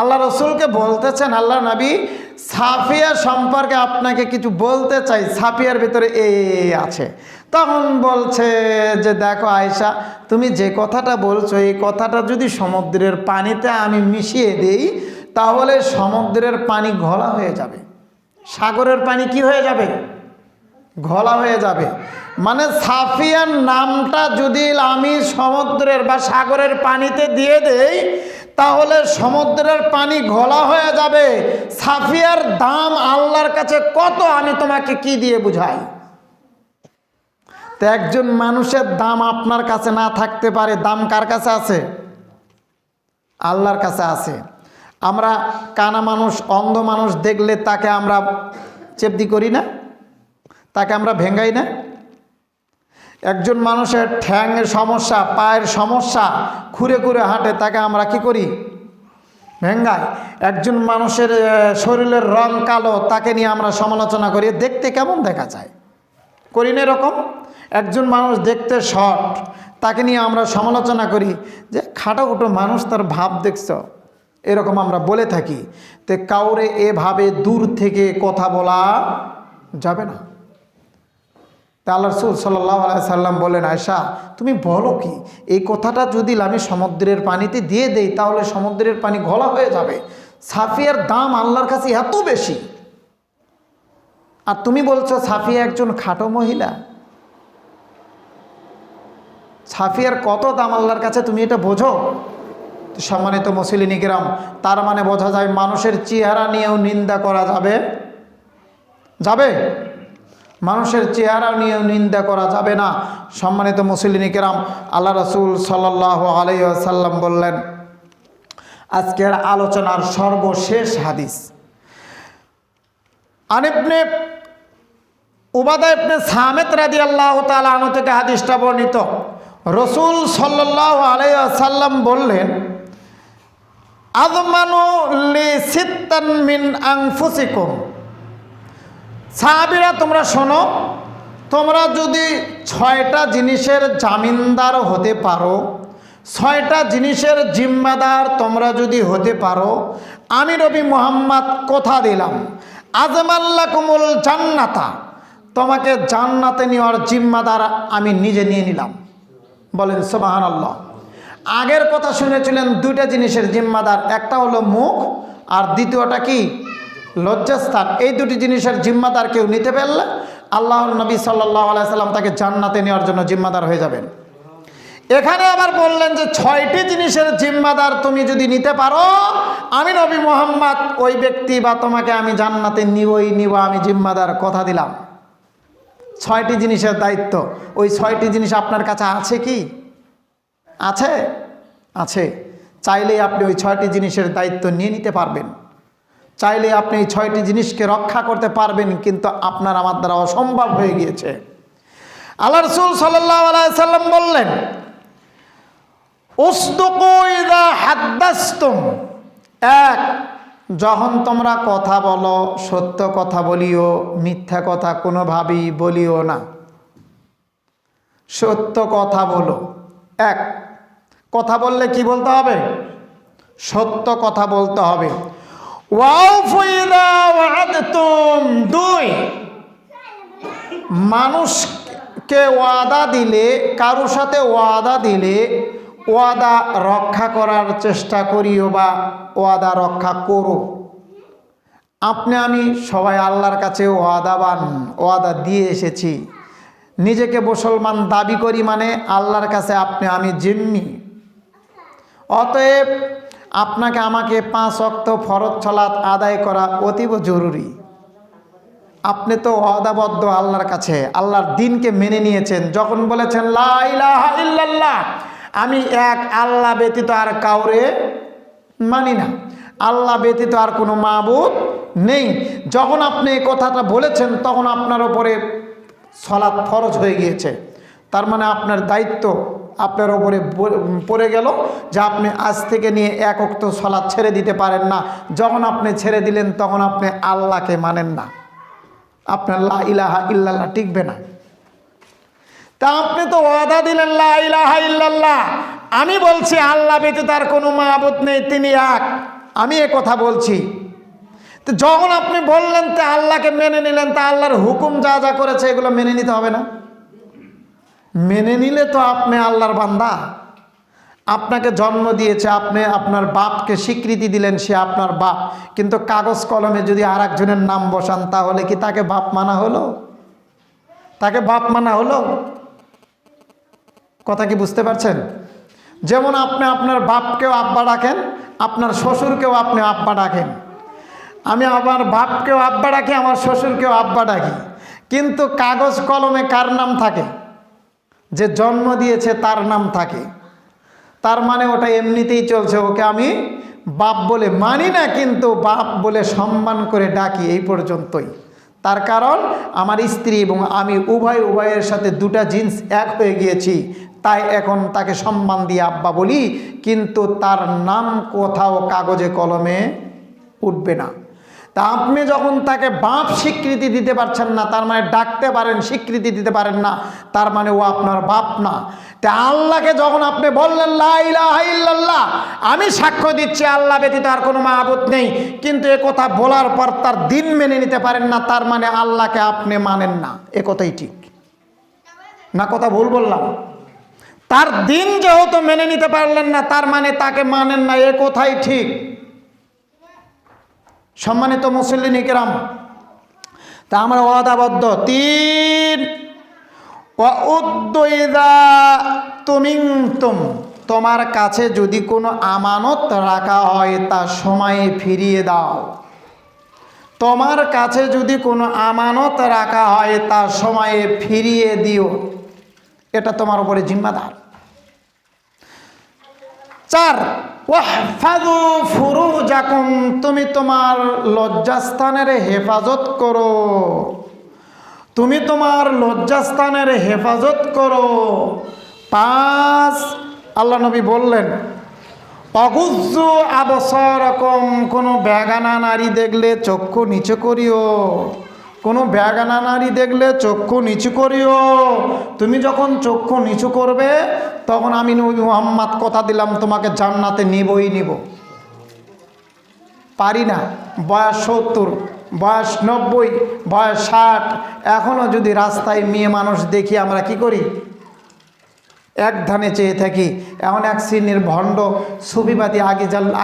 আল্লাহ রসুলকে বলতেছেন, আল্লাহ নবী সাফিয়া সম্পর্কে আপনাকে কিছু বলতে চাই, সাফিয়ার ভিতরে আছে। তখন বলছে যে দেখো আয়েশা, তুমি যে কথাটা বলছো এই কথাটা যদি সমুদ্রের পানিতে আমি মিশিয়ে দেই তাহলে সমুদ্রের পানি ঘোলা হয়ে যাবে, সাগরের পানি কি হয়ে যাবে? ঘোলা হয়ে যাবে। মানে সাফিয়ার নামটা যদি আমি সমুদ্রের বা সাগরের পানিতে দিয়ে দেই তাহলে সমুদ্রের পানি ঘোলা হয়ে যাবে। সাফিয়ার দাম আল্লাহর কাছে কত আমি তোমাকে কি দিয়ে বুঝাই? তো একজন মানুষের দাম আপনার কাছে না থাকতে পারে, দাম কার কাছে আছে? আল্লাহর কাছে আছে। আমরা কানা মানুষ, অন্ধ মানুষ দেখলে তাকে আমরা চেপদি করি না, তাকে আমরা ভেঙ্গাই না। একজন মানুষের ঠ্যাংয়ের সমস্যা, পায়ের সমস্যা, খুঁড়ে খুঁড়ে হাঁটে, তাকে আমরা কি করি? ভেঙ্গাই। একজন মানুষের শরীরের রং কালো, তাকে নিয়ে আমরা সমালোচনা করি, দেখতে কেমন দেখা যায়, করি না এরকম? একজন মানুষ দেখতে শর্ট, তাকে নিয়ে আমরা সমালোচনা করি যে খাটোখুটো মানুষ, তার ভাব দেখছ, এরকম আমরা বলে থাকি। তো কাউরে এভাবে দূর থেকে কথা বলা যাবে না। তা আল্লাহ রাসূল সাল্লাল্লাহু আলাইহি সাল্লাম বলেন, আয়েশা তুমি বলো কি, এই কথাটা যদি আমি সমুদ্রের পানিতে দিয়ে দেই তাহলে সমুদ্রের পানি ঘোলা হয়ে যাবে। সাফিয়ার দাম আল্লাহর কাছে এত বেশি, আর তুমি বলছো সাফিয়া একজন খাটো মহিলা। সাফিয়ার কত দাম আল্লাহর কাছে, তুমি এটা বোঝো? সম্মানিত মুসলিম কিরাম, তার মানে বোঝা যায় মানুষের চেহারা নিয়েও নিন্দা করা যাবে? যাবে? মানুষের চেহারা নিয়েও নিন্দা করা যাবে না। সম্মানিত মুসলিম কিরাম, আল্লাহ রাসূল সাল্লাল্লাহু আলাইহি ওয়াসাল্লাম বললেন, আজকের আলোচনার সর্বশেষ হাদিস, আন ইবনে উবাদা ইবনে সামিত রাদিয়াল্লাহু তাআলা আনহু থেকে হাদিসটা বর্ণিত। রাসূল সাল্লাল্লাহু আলাইহি ওয়াসাল্লাম বললেন, আযমানু লি সিত্তান মিন আনফুসিকুম। সাহাবীরা তোমরা শোনো, তোমরা যদি 6টা জিনিসের জামিনদার হতে পারো, 6টা জিনিসের জিম্মাদার তোমরা যদি হতে পারো, আমি নবী মুহাম্মদ কথা দিলাম, আযমাল্লাকুমুল জান্নাতা, তোমাকে জান্নাতে নেওয়ার জিম্মাদার আমি নিজে নিয়ে নিলাম। বলেন সুবহানাল্লাহ। আগের কথা শুনেছিলেন 2টা জিনিসের জিম্মাদার, একটা হলো মুখ আর দ্বিতীয়টা কি? লজ্জাস্থান। এই 2টি জিনিসের জিম্মাদার কেউ নিতে পারলে আল্লাহর নবী সাল্লাল্লাহু আলাইহি সাল্লাম তাকে জান্নাতে নেওয়ার জন্য জিম্মাদার হয়ে যাবেন। এখানে আবার বললেন যে 6টি জিনিসের জিম্মাদার তুমি যদি নিতে পারো, আমি নবী মুহাম্মদ ওই ব্যক্তি বা তোমাকে আমি জান্নাতে নিব, আমি জিম্মাদার কথা দিলাম। 6টি জিনিসের দায়িত্ব, ওই 6টি জিনিস আপনার কাছে আছে কি? আছে? আছে। চাইলেই আপনি ওই 6টি জিনিসের দায়িত্ব নিয়ে নিতে পারবেন, চাইলে আপনি এই 6টি জিনিসকে রক্ষা করতে পারবেন, কিন্তু আপনার আমার দ্বারা অসম্ভব হয়ে গিয়েছে। আল্লাহ রাসূল সাল্লাল্লাহু আলাইহি সাল্লাম বললেন, উসদুকু ইযা হাদ্দাসতুম। 1, যখন তোমরা কথা বলো সত্য কথা বলিও, মিথ্যা কথা কোনোভাবেই বলিও না। সত্য কথা বলো। 1, কথা বললে কি বলতে হবে? সত্য কথা বলতে হবে। ওয়াউফু ইযা ওয়া'আদতুম। 2, মানুষকে ওয়াদা দিলে, কারোর সাথে ওয়াদা দিলে ওয়াদা রক্ষা করার চেষ্টা করিও বা ওয়াদা রক্ষা করো। আপনি আমি সবাই আল্লাহর কাছে ওয়াদাবান, ওয়াদা দিয়ে এসেছি। নিজেকে মুসলমান দাবি করি মানে আল্লাহর কাছে আপনি আমি জিম্মি। অতএব আপনাকে আমাকে 5 ওয়াক্ত ফরজ সালাত আদায় করা অতীব জরুরি। আপনি তো ওয়াদাবদ্ধ আল্লাহর কাছে, আল্লাহর দিনকে মেনে নিয়েছেন। যখন বলেছেন লা ইলাহা ইল্লাল্লাহ, আমি এক আল্লাহ ব্যতীত আর কাউরে মানি না, আল্লাহ ব্যতীত আর কোনো মাবুদ নেই। যখন আপনি এই কথাটা বলেছেন তখন আপনার ওপরে সালাত ফরজ হয়ে গিয়েছে। তার মানে আপনার দায়িত্ব আপনার ওপরে পড়ে গেল যে আপনি আজ থেকে নিয়ে এক ওয়াক্ত সালাত ছেড়ে দিতে পারেন না। যখন আপনি ছেড়ে দিলেন তখন আপনি আল্লাহকে মানেন না, আপনার লা ইলাহা ইল্লাল্লাহ টিকবে না। তা আপনি তো ওয়াদা দিলেন লা ইলাহা ইল্লাল্লাহ, আমি বলছি আল্লাহ ব্যতীত আর কোনো মাবুদ নেই, তিনি এক, আমি এ কথা বলছি। তো যখন আপনি বললেন তা আল্লাহকে মেনে নিলেন, তা আল্লাহর হুকুম যা যা করেছে এগুলো মেনে নিতে হবে না? মেনে নিলে তো আপনি আল্লাহর বান্দা। আপনাকে জন্ম দিয়েছে, আপনি আপনার বাপকে স্বীকৃতি দিলেন, সে আপনার বাপ, কিন্তু কাগজ কলমে যদি আর একজনের নাম বসান তাহলে কি তাকে বাপ মানা হলো? তাকে বাপ মানা হলো? কথা কি বুঝতে পারছেন? যেমন আপনি আপনার বাপকেও আব্বা ডাকেন, আপনার শ্বশুরকেও আপনি আব্বা ডাকেন। আমি আমার বাপকেও আব্বা ডাকি, আমার শ্বশুরকেও আব্বা ডাকি, কিন্তু কাগজ কলমে কার নাম থাকে? যে জন্ম দিয়েছে তার নাম থাকে। তার মানে ওটা এমনিতেই চলছে, ওকে আমি বাপ বলে মানি না, কিন্তু বাপ বলে সম্মান করে ডাকি, এই পর্যন্তই। তার কারণ আমার স্ত্রী এবং আমি উভয়ের সাথে দুটা জিন্স এক হয়ে গিয়েছি, তাই এখন তাকে সম্মান দিয়ে আব্বা বলি, কিন্তু তার নাম কোথাও কাগজে কলমে উঠবে না। তা আপনি যখন তাকে বাপ স্বীকৃতি দিতে পারছেন না, তার মানে ডাকতে পারেন, স্বীকৃতি দিতে পারেন না, তার মানে ও আপনার বাপ না। তা আল্লাহকে যখন আপনি বললেন লা ইলাহা ইল্লাল্লাহ, আমি সাক্ষ্য দিচ্ছি আল্লাহ ব্যতীত আর কোনো মাবুদ নেই, কিন্তু এ কথা বলার পর তার দিন মেনে নিতে পারেন না, তার মানে আল্লাহকে আপনি মানেন না। এ কথাই ঠিক না? কথা ভুল বললাম? তার দিন যেহেতু মেনে নিতে পারলেন না, তার মানে তাকে মানেন না, এ কথাই ঠিক। সম্মানিত মুসল্লিন ইকরাম, তা আমরা ওয়াদাবদ্ধ। 3 তোমার কাছে যদি কোনো আমানত রাখা হয় তা সময়ে ফিরিয়ে দাও। তোমার কাছে যদি কোনো আমানত রাখা হয় তা সময়ে ফিরিয়ে দিও, এটা তোমার উপরে জিম্মাদার। 4 ওয়াহফাযু ফুরুজাকুম, তুমি তোমার লজ্জাস্থানের হেফাজত করো, তুমি তোমার লজ্জাস্থানের হেফাজত করো। 5 আল্লাহ নবী বললেন অগুজ্জু আবসারাকুম, কোনো বেগানা নারী দেখলে চক্ষু নিচু করিও, কোনো বেগানা নারী দেখলে চক্ষু নিচু করিও। তুমি যখন চক্ষু নিচু করবে তখন আমি নবী মুহাম্মদ কথা দিলাম তোমাকে জান্নাতে নিবই নিব। পারি না, বয়স 70, বয়স 90, বয়স 60, এখনও যদি রাস্তায় মেয়ে মানুষ দেখি আমরা কি করি? এক ধানে চেয়ে থাকি। এমন এক শ্রেণীর ভণ্ড সুফিবাদী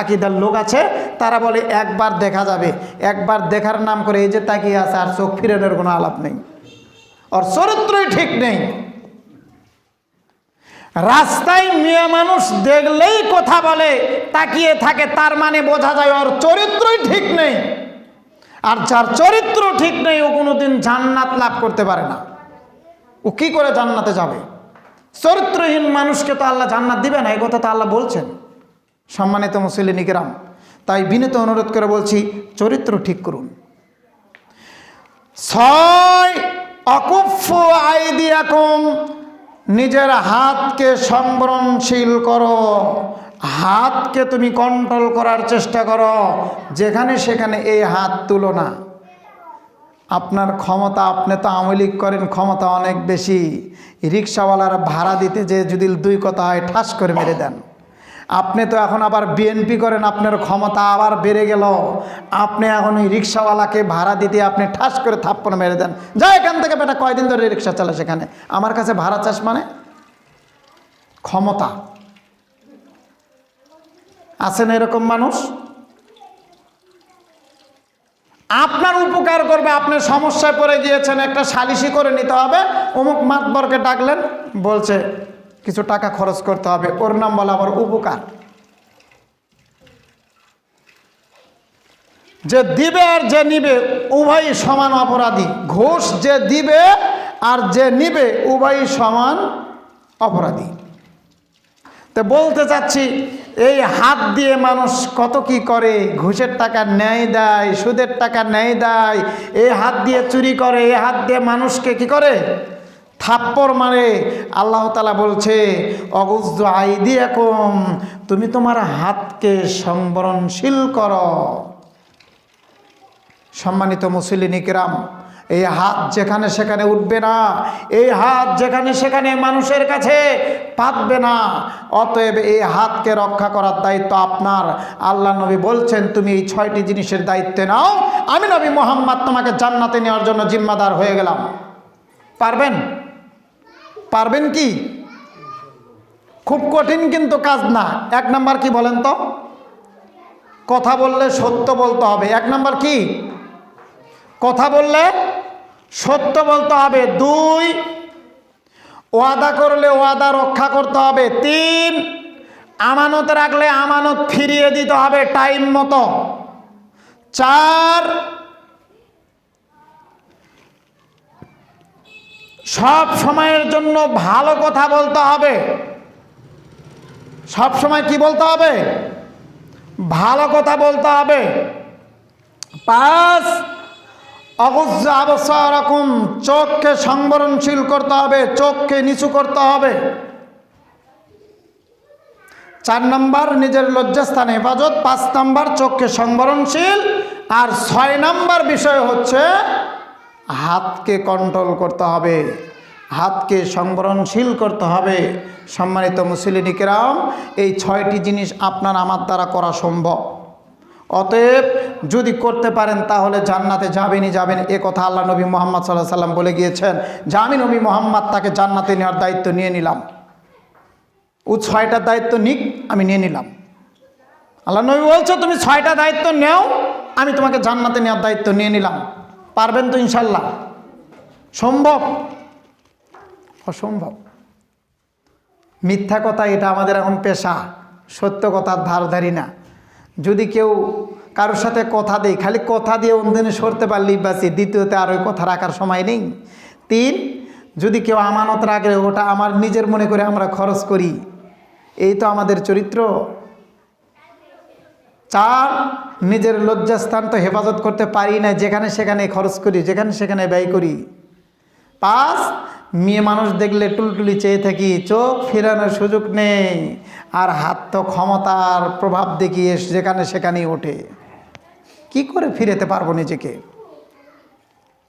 আকিদার লোক আছে, তারা বলে একবার দেখা যাবে, একবার দেখার নাম করে এই যে তাকিয়ে আছে, আর চোখ ফিরানোর কোনো আলাপ নেই, ওর চরিত্রই ঠিক নেই। রাস্তায় মেয়ে মানুষ দেখলেই কথা বলে, তাকিয়ে থাকে, তার মানে বোঝা যায় ওর চরিত্রই ঠিক নেই। আর যার চরিত্র ঠিক নেই ও কোনোদিন জান্নাত লাভ করতে পারে না। ও কি করে জান্নাতে যাবে? চরিত্রহীন মানুষকে তো আল্লাহ জান্নাত দিবে না, এই কথা তো আল্লাহ বলছেন। সম্মানিত মুসলিম ইকরাম, তাই বিনীত অনুরোধ করে বলছি চরিত্র ঠিক করুন। 6 আকুফু আইদিয়াকুম, নিজের হাতকে সংবরণশীল করো, হাতকে তুমি কন্ট্রোল করার চেষ্টা করো, যেখানে সেখানে এই হাত তুলো না। আপনার ক্ষমতা, আপনি তো আওয়ামী লীগ করেন, ক্ষমতা অনেক বেশি, রিক্সাওয়ালারা ভাড়া দিতে যে যদি 2 কথা হয় ঠাস করে মেরে দেন। আপনি তো এখন আবার বিএনপি করেন, আপনার ক্ষমতা আবার বেড়ে গেল, আপনি এখন ওই রিক্সাওয়ালাকে ভাড়া দিতে আপনি ঠাস করে থাপ্পড় মেরে দেন, যা এখান থেকে বেটা, কয়দিন ধরে রিক্সা চালা, সেখানে আমার কাছে ভাড়া চাস মানে? ক্ষমতা আছেন এরকম মানুষ? আপনার উপকার করবে, আপনি সমস্যায় পড়ে গিয়েছেন, একটা সালিশি করে নিতে হবে, অমুক মাতবরকে ডাকলেন, বলছে কিছু টাকা খরচ করতে হবে, ওর নাম বলে আবার উপকার। যে দিবে আর যে নিবে উভয়ই সমান অপরাধী। ঘুষ যে দিবে আর যে নিবে উভয়ই সমান অপরাধী। তো বলতে চাচ্ছি এই হাত দিয়ে মানুষ কত কি করে, ঘুষের টাকা ন্যায় দেয়, সুদের টাকা ন্যায় দেয়, এই হাত দিয়ে চুরি করে, এই হাত দিয়ে মানুষকে কি করে, থাপ্পড় মারে। আল্লাহ তাআলা বলছে অগুয্যু আইদিয়াকুম, তুমি তোমার হাতকে সংবরণশীল করো। সম্মানিত মুসলিম কিরাম, এই হাত যেখানে সেখানে উঠবে না, এই হাত যেখানে সেখানে মানুষের কাছে পাতবে না। অতএব এই হাতকে রক্ষা করার দায়িত্ব আপনার। আল্লাহ নবী বলছেন তুমি এই 6টি জিনিসের দায়িত্ব নাও, আমি নবী মুহাম্মদ তোমাকে জান্নাতে নেওয়ার জন্য জিম্মাদার হয়ে গেলাম। পারবেন? পারবেন কি? খুব কঠিন কিন্তু কাজ না। 1 নাম্বার কি বলেন তো? কথা বললে সত্য বলতে হবে। 1 নাম্বার কি? কথা বললে সত্য বলতে হবে। 2, ওয়াদা করলে ওয়াদা রক্ষা করতে হবে। 3, আমানত রাখলে আমানত ফিরিয়ে দিতে হবে টাইম মতো। 4, সব সময়ের জন্য ভালো কথা বলতে হবে। সব সময় কি বলতে হবে? ভালো কথা বলতে হবে। 5, অগুয্যু আবসারাকুম, চোখকে সংবরণশীল করতে হবে, চোখকে নিচু করতে হবে। 4 নাম্বার নিজের লজ্জাস্থানে হেফাজত, 5 নাম্বার চোখকে সংবরণশীল, আর 6 নাম্বার বিষয় হচ্ছে হাতকে কন্ট্রোল করতে হবে, হাতকে সংবরণশীল করতে হবে। সম্মানিত মুসলিম কিরাম, এই 6টি জিনিস আপনার আমার দ্বারা করা সম্ভব। অতএব যদি করতে পারেন তাহলে জান্নাতে যাবেনই যাবেন। এ কথা আল্লাহ নবী মুহাম্মদ সাল্লাল্লাহু আলাইহি সাল্লাম বলে গিয়েছেন যে আমি নবী মুহাম্মদ তাকে জান্নাতে নেওয়ার দায়িত্ব নিয়ে নিলাম। ও 6টা দায়িত্ব নিক, আমি নিয়ে নিলাম। আল্লাহ নবী বলছে তুমি 6টা দায়িত্ব নেও, আমি তোমাকে জান্নাতে নেওয়ার দায়িত্ব নিয়ে নিলাম। পারবেন তো ইনশাল্লাহ? সম্ভব? অসম্ভব। মিথ্যা কথা এটা আমাদের এখন পেশা, সত্য কথার ধার ধারি না। যদি কেউ কারোর সাথে কথা দেয়, খালি কথা দিয়ে অন্যদিনে সরতে পারলেই বাঁচি, দ্বিতীয়তে আর ওই কথা রাখার সময় নেই। 3, যদি কেউ আমানত রাখে ওটা আমার নিজের মনে করে আমরা খরচ করি, এই তো আমাদের চরিত্র। 4, নিজের লজ্জাস্থান তো হেফাজত করতে পারি না, যেখানে সেখানে খরচ করি, যেখানে সেখানে ব্যয় করি। 5, মেয়ে মানুষ দেখলে টুলটুলি চেয়ে থাকি, চোখ ফেরানোর সুযোগ নেই, আর হাত তো ক্ষমতার প্রভাব দেখিয়ে যেখানে সেখানেই ওঠে। কি করে ফিরেতে পারবো নিজেকে?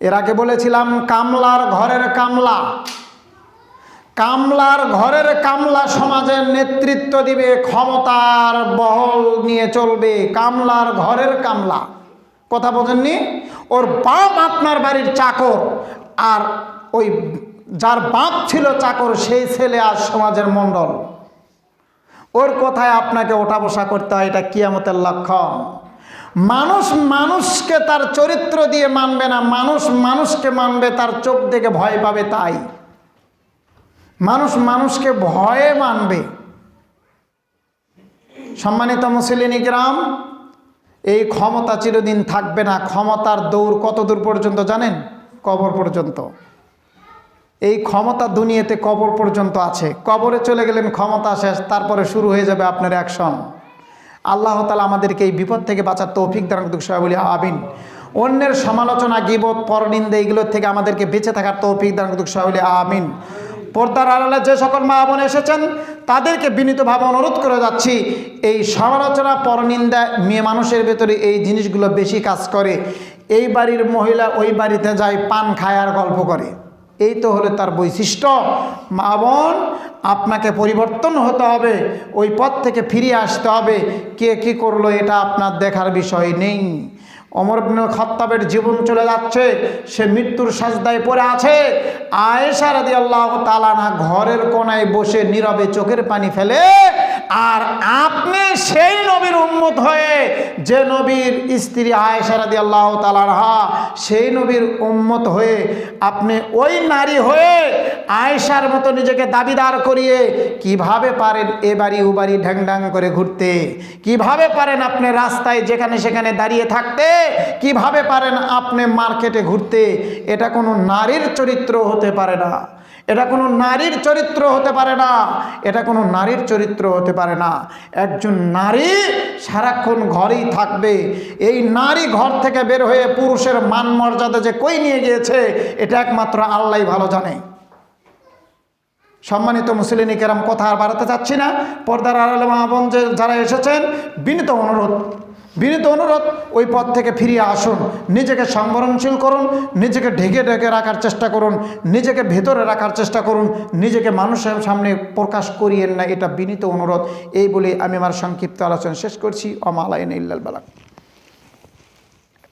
এর আগে বলেছিলাম কামলার ঘরের কামলা, কামলার ঘরের কামলা সমাজের নেতৃত্ব দিবে, ক্ষমতার বহল নিয়ে চলবে। কামলার ঘরের কামলা, কথা বোঝেননি? ওর বাপ আপনার বাড়ির চাকর, আর ওই যার বাপ ছিল চাকর সেই ছেলে আজ সমাজের মণ্ডল। ওর কথায় আপনাকে ওঠা বসা করতে হয়, এটা কিয়ামতের লক্ষণ। মানুষ মানুষকে তার চরিত্র দিয়ে মানবে না, মানুষ মানুষকে মানবে তার চোখ দেখে ভয় পাবে। তাই মানুষ মানুষকে ভয়ে মানবে। সম্মানিত মুসলিম কিরাম, এই ক্ষমতা চিরদিন থাকবে না। ক্ষমতার দৌড় কত দূর পর্যন্ত জানেন? কবর পর্যন্ত। এই ক্ষমতা দুনিয়াতে কবর পর্যন্ত আছে। কবরে চলে গেলেন ক্ষমতা শেষ, তারপরে শুরু হয়ে যাবে আপনার অ্যাকশন। আল্লাহ তাআলা আমাদেরকে এই বিপদ থেকে বাঁচার তৌফিক দান করুন, সবাই বলি আমিন। অন্যের সমালোচনা, গীবত, পরনিন্দা এগুলোর থেকে আমাদেরকে বেঁচে থাকার তৌফিক দান করুন, সবাই বলি আমিন। পর্দার আড়ালে যে সকল মা বোন এসেছেন তাদেরকে বিনীতভাবে অনুরোধ করে যাচ্ছি, এই সমালোচনা, পরনিন্দা, মেয়ে মানুষের ভেতরে এই জিনিসগুলো বেশি কাজ করে। এই বাড়ির মহিলা ওই বাড়িতে যায়, পান খায় আর গল্প করে, এই তো হলো তার বৈশিষ্ট্য। মা বোন, আপনাকে পরিবর্তন হতে হবে, ওই পথ থেকে ফিরিয়ে আসতে হবে। কে কী করলো এটা আপনার দেখার বিষয় নেই। ওমর ইবনে খাত্তাবের জীবন চলে যাচ্ছে, সে মৃত্যুর সাজদায় পড়ে আছে। আয়েশা রাদিয়াল্লাহু তাআলা আনহা ঘরের কোনায় বসে নীরবে চোখের পানি ফেলে, আর আপনি সেই নবীর উম্মত হয়ে, যে নবীর স্ত্রী আয়েশা রাদিয়াল্লাহু তাআলা আনহা, সেই নবীর উম্মত হয়ে আপনি ওই নারী হয়ে আয়েশার মতো নিজেকে দাবিদার করিয়ে কিভাবে পারেন এ বাড়ি ও বাড়ি ঢ্যাং ঢ্যাং করে ঘুরতে? কিভাবে পারেন আপনি রাস্তায় যেখানে সেখানে দাঁড়িয়ে থাকতে? কিভাবে পারেন আপনি মার্কেটে ঘুরতে? এটা কোনো নারীর চরিত্র হতে পারে না। এটা কোনো নারীর চরিত্র হতে পারে না, এটা কোনো নারীর চরিত্র হতে পারে না। একজন নারী সারাক্ষণ ঘরেই থাকবে। এই নারী ঘর থেকে বের হয়ে পুরুষের মান মর্যাদা যে কই নিয়ে গিয়েছে এটা একমাত্র আল্লাহই ভালো জানে। সম্মানিত মুসলিম কেরাম, কথা আর বাড়াতে চাচ্ছি না। পর্দার আড়ালে মা বোন যারা এসেছেন, বিনীত অনুরোধ ওই পথ থেকে ফিরিয়ে আসুন। নিজেকে সংবরণশীল করুন, নিজেকে ঢেকে ঢেকে রাখার চেষ্টা করুন, নিজেকে ভেতরে রাখার চেষ্টা করুন, নিজেকে মানুষের সামনে প্রকাশ করিয়েন না, এটা বিনীত অনুরোধ। এই বলে আমি আমার সংক্ষিপ্ত আলোচনা শেষ করছি। ওমা আলাইনা ইল্লাল বালাগ।